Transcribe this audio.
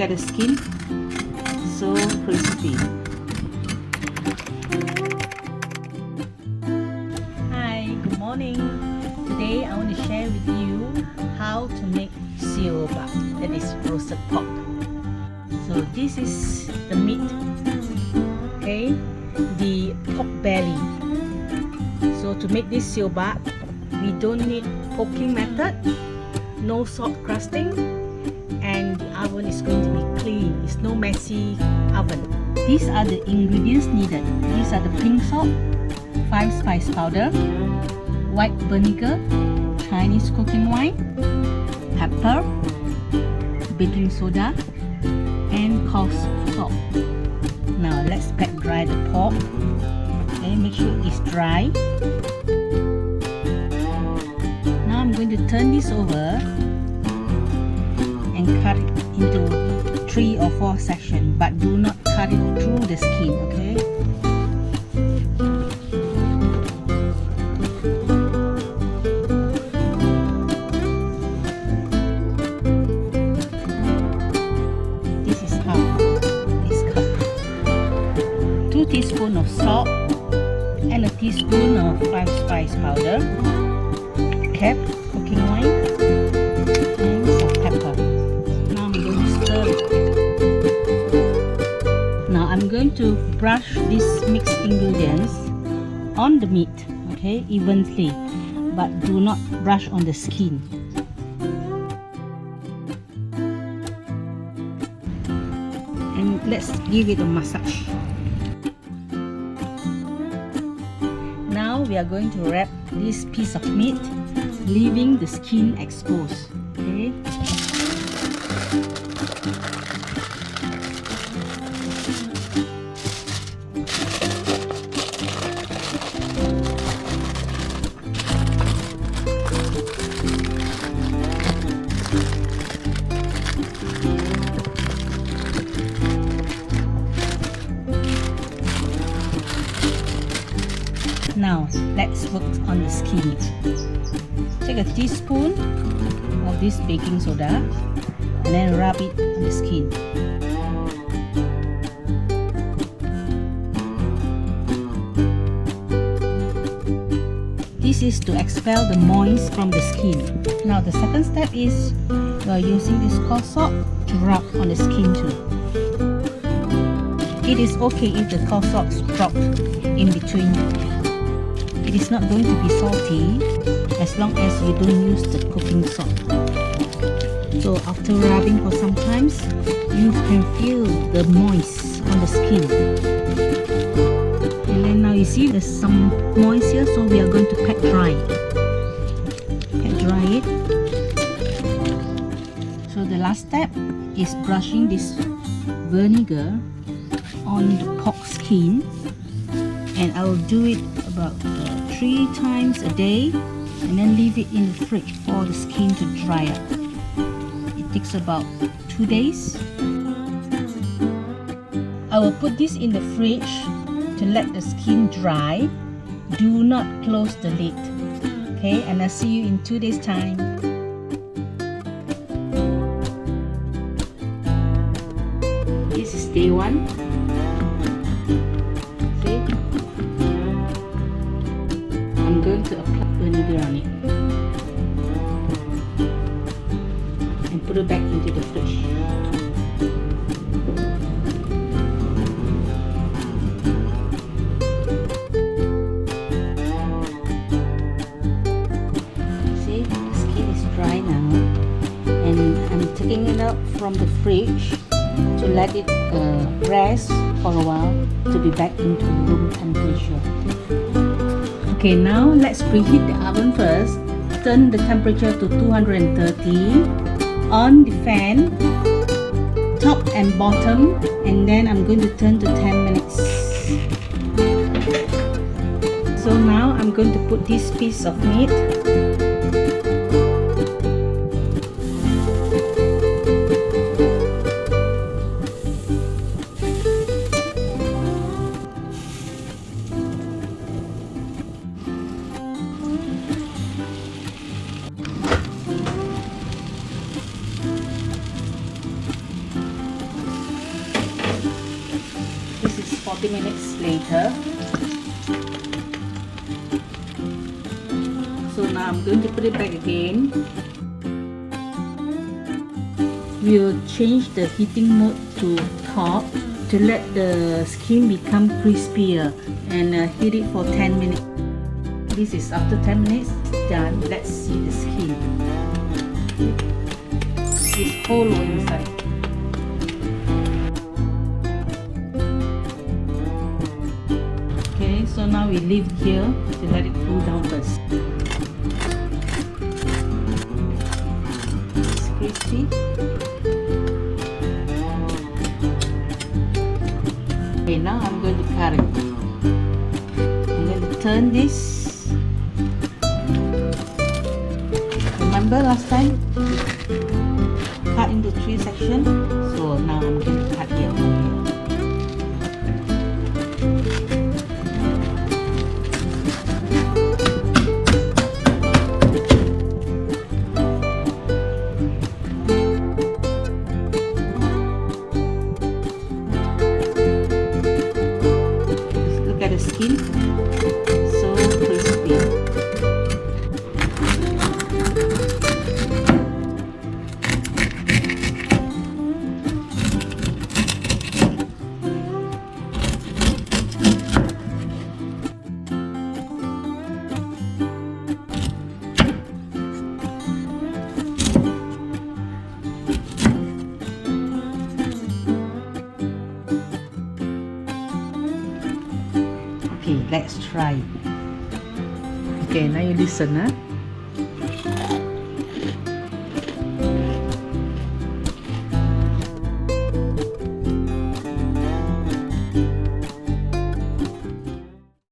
Look at the skin, so crispy. Hi, good morning. Today I want to share with you how to make siuyuk, that is roasted pork. So this is the meat, okay, the pork belly. So to make this siuyuk, we don't need poking method, no salt crusting, and the oven is going to be clean. It's no messy oven. These are the ingredients needed. These are the pink salt, 5 spice powder, white vinegar, Chinese cooking wine, pepper, baking soda, and coarse salt. Now let's pat dry the pork. Okay, make sure it's dry. Now I'm going to turn this over and cut it into 3 or 4 sections, but do not cut it through the skin, okay? This is how it's cut. 2 teaspoons of salt and a teaspoon of 5 spice powder, cap, cooking wine, and some pepper. Now I'm going to stir it. Now I'm going to brush these mixed ingredients on the meat, okay, evenly, but do not brush on the skin. And let's give it a massage. Now we are going to wrap this piece of meat, leaving the skin exposed. Okay. Now let's work on the skin. Take a teaspoon of this baking soda and then rub it on the skin. This is to expel the moist from the skin. Now the second step is we are using this coarse salt to rub on the skin too. It is okay if the coarse salt is dropped in between. It is not going to be salty as long as you don't use the cooking salt. So after rubbing for some times, you can feel the moist on the skin. And then now you see there's some moist here, so we are going to pat dry. Pat dry it. So the last step is brushing this vinegar on the pork skin, and I will do it about 3 times a day, and then leave it in the fridge for the skin to dry up. It takes about 2 days. I will put this in the fridge to let the skin dry. Do not close the lid. Okay, and I'll see you in 2 days time. This is day 1. I'm going to apply vinegar on it and put it back into the fridge. See, the skin is dry now, and I'm taking it out from the fridge to let it rest for a while to be back into room temperature. Okay, now let's preheat the oven first. Turn the temperature to 230. On the fan, top and bottom, and then I'm going to turn to 10 minutes. So now I'm going to put this piece of meat. 40 minutes later. So now I'm going to put it back again. We'll change the heating mode to top to let the skin become crispier and heat it for 10 minutes. This is after 10 minutes done. Let's see the skin. It's hollow inside. Okay, so now we leave it here to let it cool down first. It's crispy. Okay, now I'm going to cut it. I'm going to turn this. Remember last time? Cut into 3 sections. So now I'm going to cut here. Look at the skin. So crispy. Okay, let's try. Okay, now you listen, huh?